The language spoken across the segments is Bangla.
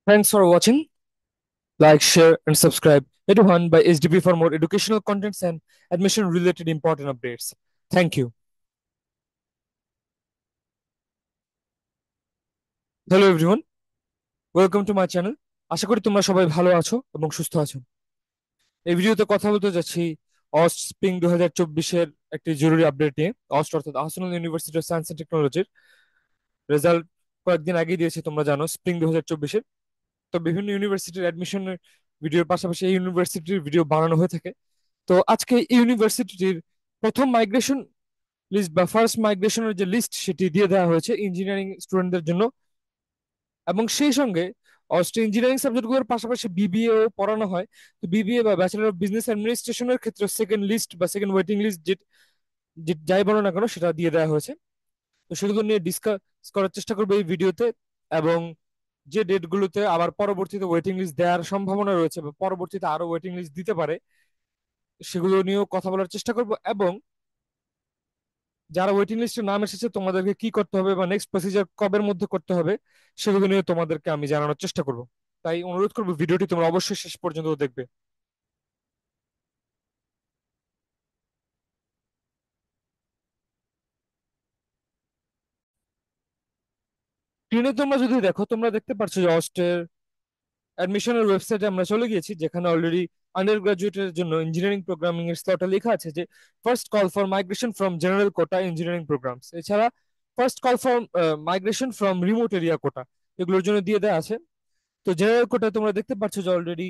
Thanks for watching. Like, share, and subscribe. Eduhan by SDB for more educational contents and admission related important updates. Thank you. Hello everyone. Welcome to my channel. আশা করি তোমরা সবাই ভালো আছো এবং সুস্থ আছো। এই ভিডিওতে কথা বলতে যাচ্ছি অস্ট স্প্রিং 2024-এর একটি জরুরি আপডেট নিয়ে। অস্ট অর্থাৎ Ahsanul university of science and টেকনোলজির রেজাল্ট কয়েকদিন আগেই দিয়েছে, তোমরা জানো, স্প্রিং 2024-এর। তো বিভিন্ন ইউনিভার্সিটির অ্যাডমিশনের ভিডিওর পাশাপাশি এই ইউনিভার্সিটির ভিডিও বানানো হয়ে থাকে। তো আজকে এই ইউনিভার্সিটির প্রথম মাইগ্রেশন লিস্ট বা ফার্স্ট মাইগ্রেশনের যে লিস্ট সেটি দিয়ে দেওয়া হয়েছে ইঞ্জিনিয়ারিং স্টুডেন্টদের জন্য। এবং সেই সঙ্গে অস্ট্রিয়া ইঞ্জিনিয়ারিং সাবজেক্টগুলোর পাশাপাশি বিবিএ ও পড়ানো হয়। তো বিবিএ বা ব্যাচেলর অফ বিজনেস অ্যাডমিনিস্ট্রেশনের ক্ষেত্রে সেকেন্ড লিস্ট বা সেকেন্ড ওয়েটিং লিস্ট যে যাই বলো না কেন সেটা দিয়ে দেওয়া হয়েছে। তো সেগুলো নিয়ে ডিসকাস করার চেষ্টা করবো এই ভিডিওতে। এবং যে ডেটগুলোতে আবার পরবর্তীতে ওয়েটিং লিস্ট দেওয়ার সম্ভাবনা রয়েছে বা পরবর্তীতে আরো ওয়েটিং লিস্ট দিতে পারে সেগুলো নিয়েও কথা বলার চেষ্টা করব। এবং যারা ওয়েটিং লিস্টে নাম এসেছে তোমাদেরকে কি করতে হবে বা নেক্সট প্রসিজার কবের মধ্যে করতে হবে সেগুলো নিয়ে তোমাদেরকে আমি জানানোর চেষ্টা করব। তাই অনুরোধ করবো ভিডিওটি তোমরা অবশ্যই শেষ পর্যন্ত দেখবে। স্ক্রিনে তোমরা যদি দেখো তোমরা দেখতে পাচ্ছ যে অস্টের অ্যাডমিশনের ওয়েবসাইটে আমরা চলে গিয়েছি, যেখানে অলরেডি আন্ডার গ্রাজুয়েটের জন্য ইঞ্জিনিয়ারিং প্রোগ্রামিং এর স্লটে লেখা আছে যে first call for migration from general quota engineering programs. এছাড়া first call for migration from remote area quota এগুলোর জন্য দিয়ে দেওয়া আছে। তো জেনারেল কোটা তোমরা দেখতে পাচ্ছ যে অলরেডি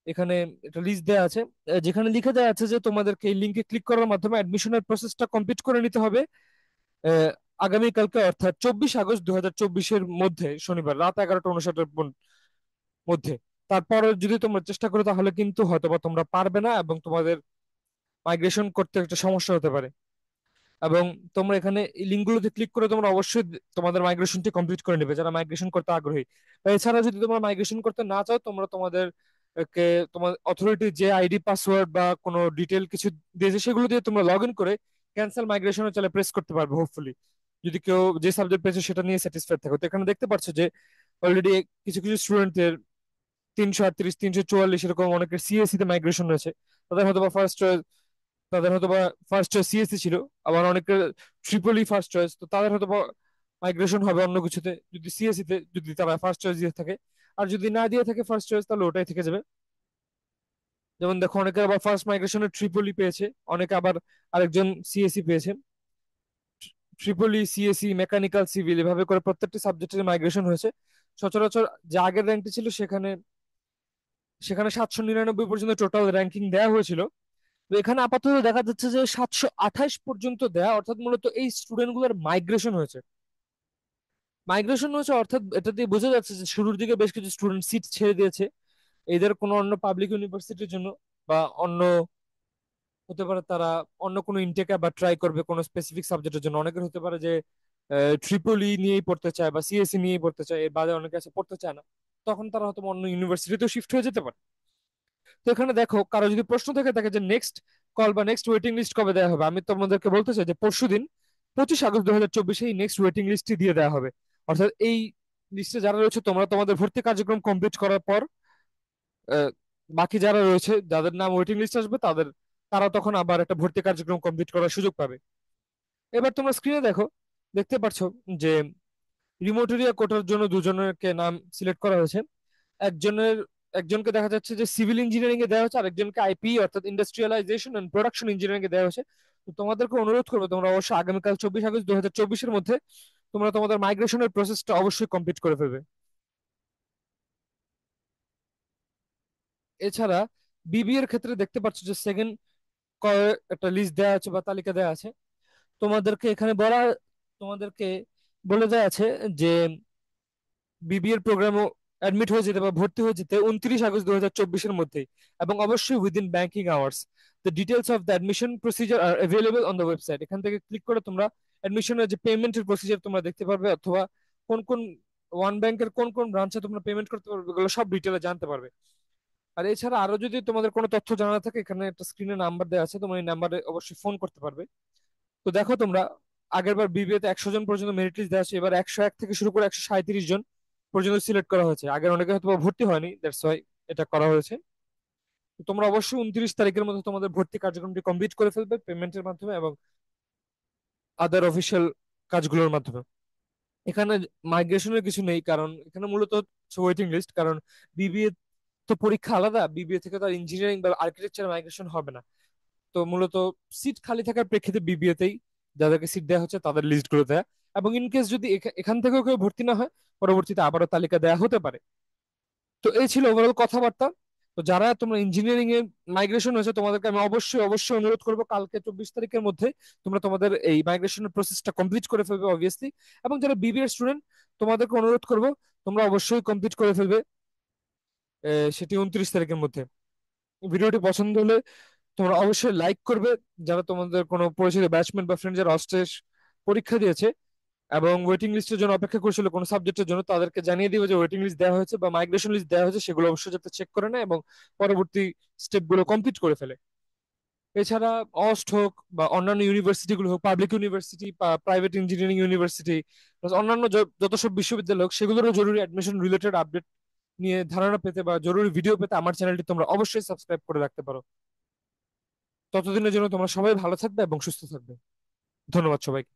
এখানে একটা লিস্ট দেওয়া আছে, যেখানে লিখে দেওয়া আছে যে তোমাদেরকে এই লিঙ্কে ক্লিক করার মাধ্যমে অ্যাডমিশনের প্রসেসটা কমপ্লিট করে নিতে হবে আহ, আগামীকালকে অর্থাৎ 24 আগস্ট 2024-এর মধ্যে, শনিবার রাত 11টা 59-এর মধ্যে। তারপরে যদি তোমরা চেষ্টা করো তাহলে কিন্তু হয়তোবা তোমরা পারবে না এবং তোমাদের মাইগ্রেশন করতে একটা সমস্যা হতে পারে। এবং তোমরা এখানে এই লিঙ্কগুলোতে ক্লিক করে তোমরা অবশ্যই তোমাদের মাইগ্রেশনটি কমপ্লিট করে নেবে যারা মাইগ্রেশন করতে আগ্রহী। বা এছাড়া যদি তোমরা মাইগ্রেশন করতে না চাও তোমরা তোমাদের তোমার অথরিটি যে আইডি পাসওয়ার্ড বা কোনো ডিটেল কিছু দিয়েছে সেগুলো দিয়ে তোমরা লগ ইন করে ক্যান্সেল মাইগ্রেশনে চলে প্রেস করতে পারবে হোপফুলি, যদি কেউ যে সাবজেক্ট পেয়েছে সেটা নিয়ে স্যাটিসফাইড থাকো। তো এখানে দেখতে পাচ্ছ যে অলরেডি কিছু কিছু স্টুডেন্টের 338 344 এরকম অনেকের সিএসসি তে মাইগ্রেশন রয়েছে। তাদের হয়তো বা ফার্স্ট চয়েস, তাদের হয়তো বা ফার্স্ট চয়েস সিএসসি ছিল। আবার অনেকের ট্রিপলি ফার্স্ট চয়েস, তো তাদের হয়তো বা মাইগ্রেশন হবে অন্য কিছুতে যদি সিএসসি তে যদি তারা ফার্স্ট চয়েস দিয়ে থাকে। আর যদি না দিয়ে থাকে ফার্স্ট চয়েস তাহলে ওটাই থেকে যাবে। যেমন দেখো অনেকে আবার ফার্স্ট মাইগ্রেশনে ট্রিপলি পেয়েছে, অনেকে আবার আরেকজন সিএসসি পেয়েছে। ট্রিপলি, সিএসসি, মেকানিক্যাল, সিভিল এভাবে করে প্রত্যেকটি সাবজেক্টের মাইগ্রেশন হয়েছে। সচরাচর যে আগের র্যাঙ্কটি ছিল সেখানে সেখানে 799 পর্যন্ত টোটাল র্যাঙ্কিং দেওয়া হয়েছিল। তো এখানে আপাতত দেখা যাচ্ছে যে 728 পর্যন্ত দেয়া, অর্থাৎ মূলত এই স্টুডেন্ট গুলোর মাইগ্রেশন হয়েছে। মাইগ্রেশন হয়েছে অর্থাৎ এটা দিয়ে বোঝা যাচ্ছে যে শুরুর দিকে বেশ কিছু স্টুডেন্ট সিট ছেড়ে দিয়েছে এদের কোনো অন্য পাবলিক ইউনিভার্সিটির জন্য, বা অন্য হতে পারে তারা অন্য কোনো ইনটেকে বা ট্রাই করবে কোনো স্পেসিফিক সাবজেক্টের জন্য। অনেকের হতে পারে যে ট্রিপলি নিয়েই পড়তে চায় বা সিএসসি নিয়েই পড়তে চায়, এর বাদে অনেকে আছে পড়তে চায় না, তখন তারা হয়তো অন্য ইউনিভার্সিটিতেও শিফট হয়ে যেতে পারে। তো এখানে দেখো কারো যদি প্রশ্ন থেকে থাকে যে নেক্সট কল বা নেক্সট ওয়েটিং লিস্ট কবে দেওয়া হবে, আমি তোমাদেরকে বলতে চাই যে পরশুদিন 25 আগস্ট 2024 এই নেক্সট ওয়েটিং লিস্টটি দিয়ে দেওয়া হবে। অর্থাৎ এই লিস্টে যারা রয়েছে তোমরা তোমাদের ভর্তি কার্যক্রম কমপ্লিট করার পর আহ, বাকি যারা রয়েছে যাদের নাম ওয়েটিং লিস্ট আসবে তারা তখন আবার একটা ভর্তি কার্যক্রম কমপ্লিট করার সুযোগ পাবে। এবার তোমরা স্ক্রিনে দেখো, দেখতে পাচ্ছ যে রিমোট এরিয়া কোটার জন্য দুজনকে নাম সিলেক্ট করা হয়েছে। একজনের একজনকে দেখা যাচ্ছে যে সিভিল ইঞ্জিনিয়ারিং এ দেওয়া হচ্ছে, আর একজনকে আইপি অর্থাৎ ইন্ডাস্ট্রিয়ালাইজেশন এন্ড প্রোডাকশন ইঞ্জিনিয়ারিং এ দেওয়া হয়েছে। তো তোমাদেরকে অনুরোধ করবো তোমরা অবশ্যই আগামীকাল 24 আগস্ট 2024-এর মধ্যে তোমরা তোমাদের মাইগ্রেশনের প্রসেসটা অবশ্যই কমপ্লিট করে ফেলবে। এছাড়া বিবি এর ক্ষেত্রে দেখতে পাচ্ছ যে সেকেন্ড একটা লিস্ট দেওয়া আছে বা তালিকা দেওয়া আছে। তোমাদেরকে এখানে তোমাদেরকে বলে দেওয়া আছে যে বিবিএর প্রোগ্রামও অ্যাডমিট হয়ে যেতে বা ভর্তি হয়ে যেতে 29 আগস্ট 2024-এর মধ্যেই, এবং অবশ্যই within banking hours. The details of the admission procedure R available on the website. এখান থেকে ক্লিক করে তোমরা অ্যাডমিশনের যে পেমেন্টের প্রসিজার তোমরা দেখতে পারবে, অথবা কোন কোন ওয়ান ব্যাংকের কোন কোন ব্রাঞ্চে তোমরা পেমেন্ট করতে পারবে এগুলো সব ডিটেলে জানতে পারবে। আর এছাড়া আরো যদি তোমাদের কোনো তথ্য জানা থাকে এখানে একটা স্ক্রিনে নাম্বার দেওয়া আছে, তোমরা এই নাম্বারে অবশ্যই ফোন করতে পারবে। তো দেখো তোমরা আগেরবার বিবিএ তে 100 জন পর্যন্ত মেরিট লিস্ট দেওয়া আছে, এবার 101 থেকে শুরু করে 137 জন পর্যন্ত সিলেক্ট করা হয়েছে। আগের অনেকে হয়তো বা ভর্তি হয়নি, দ্যাটস ওয়াই এটা করা হয়েছে। তো তোমরা অবশ্যই 29 তারিখের মধ্যে তোমাদের ভর্তি কার্যক্রমটি কমপ্লিট করে ফেলবে পেমেন্টের মাধ্যমে এবং আদার অফিসিয়াল কাজগুলোর মাধ্যমে। এখানে মাইগ্রেশনের কিছু নেই, কারণ এখানে মূলত ওয়েটিং লিস্ট। কারণ বিবিএ তো পরীক্ষা আলাদা, বিবিএ থেকে তো আর ইঞ্জিনিয়ারিং বা আর্কিটেকচার মাইগ্রেশন হবে না। তো মূলত সিট খালি থাকার প্রেক্ষিতে বিবিএ তেই যাদেরকে সিট দেওয়া হচ্ছে তাদের লিস্ট গুলো দেয়া। এবং ইন কেস যদি এখান থেকেও কেউ ভর্তি না হয়, পরবর্তীতে আবারও তালিকা দেয়া হতে পারে। তো এই ছিল ওভারঅল কথাবার্তা। তো যারা তোমরা ইঞ্জিনিয়ারিং এ মাইগ্রেশন হয়েছে, তোমাদেরকে আমি অবশ্যই অবশ্যই অনুরোধ করবো কালকে 24 তারিখের মধ্যে তোমরা তোমাদের এই মাইগ্রেশনের প্রসেসটা কমপ্লিট করে ফেলবে অবভিয়াসলি। এবং যারা বিবিএ স্টুডেন্ট, তোমাদেরকে অনুরোধ করবো তোমরা অবশ্যই কমপ্লিট করে ফেলবে সেটি 29 তারিখের মধ্যে। ভিডিওটি পছন্দ হলে তোমরা অবশ্যই লাইক করবে। যারা তোমাদের কোনো পরিচিত ব্যাচমেট বা ফ্রেন্ড যারা অস্ট্রেস পরীক্ষা দিয়েছে এবং ওয়েটিং লিস্টের জন্য অপেক্ষা করছিল কোনো সাবজেক্টের জন্য, তাদেরকে জানিয়ে দিবে যে ওয়েটিং লিস্ট দেওয়া হয়েছে বা মাইগ্রেশন লিস্ট দেওয়া হয়েছে, সেগুলো অবশ্যই যাতে চেক করে নেয় এবং পরবর্তী স্টেপগুলো কমপ্লিট করে ফেলে। এছাড়া অস্ট হোক বা অন্যান্য ইউনিভার্সিটি গুলো হোক, পাবলিক ইউনিভার্সিটি বা প্রাইভেট ইঞ্জিনিয়ারিং ইউনিভার্সিটি, অন্যান্য যত সব বিশ্ববিদ্যালয় হোক, সেগুলোরও জরুরি অ্যাডমিশন রিলেটেড আপডেট নিয়ে ধারণা পেতে বা জরুরি ভিডিও পেতে আমার চ্যানেলটি তোমরা অবশ্যই সাবস্ক্রাইব করে রাখতে পারো। ততদিনের জন্য তোমরা সবাই ভালো থাকবে এবং সুস্থ থাকবে। ধন্যবাদ সবাইকে।